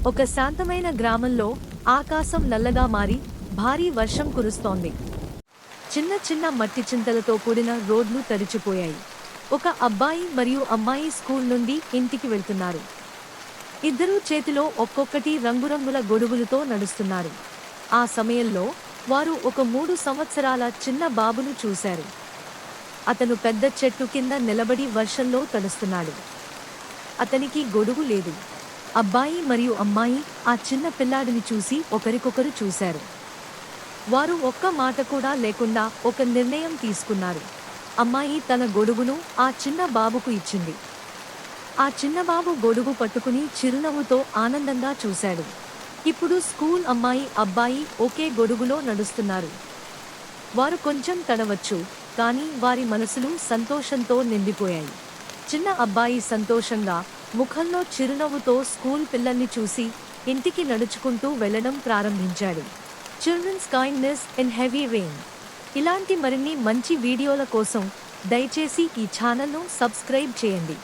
ఒక శాంతమైన గ్రామంలో ఆకాశం నల్లగా మారి భారీ వర్షం కురుస్తోంది. చిన్న చిన్న మట్టి చింతలతో కూడిన రోడ్లు తడిచిపోయాయి. ఒక అబ్బాయి మరియు అమ్మాయి స్కూల్ నుండి ఇంటికి వెళ్తున్నారు. ఇద్దరూ చేతిలో ఒక్కొక్కటి రంగురంగుల గొడుగులతో నడుస్తున్నారు. ఆ సమయంలో వారు ఒక 3 సంవత్సరాల చిన్న బాబును చూశారు. అతను పెద్ద చెట్టు కింద నిలబడి వర్షంలో తడుస్తున్నాడు. అతనికి గొడుగు లేదు. అబ్బాయి మరియు అమ్మాయి ఆ చిన్న పిల్లాడిని చూసి ఒకరికొకరు చూశారు. వారు ఒక్క మాట కూడా లేకుండా ఒక నిర్ణయం తీసుకున్నారు. అమ్మాయి తన గొడుగును ఆ చిన్న బాబుకు ఇచ్చింది. ఆ చిన్న బాబు గొడుగు పట్టుకుని చిరునవ్వుతో ఆనందంగా చూశాడు. ఇప్పుడు స్కూల్ అమ్మాయి అబ్బాయి ఒకే గొడుగులో నడుస్తున్నారు. వారు కొంచెం తడవచ్చు, కానీ వారి మనసులు సంతోషంతో నిండిపోయాయి. చిన్న అబ్బాయి సంతోషంగా ముఖంలో చిరునవ్వుతో స్కూల్ పిల్లల్ని చూసి ఇంటికి నడుచుకుంటూ వెళ్లడం ప్రారంభించాడు. Children's kindness in heavy rain. ఇలాంటి మరిన్ని మంచి వీడియోల కోసం దయచేసి ఈ ఛానల్ను సబ్స్క్రైబ్ చేయండి.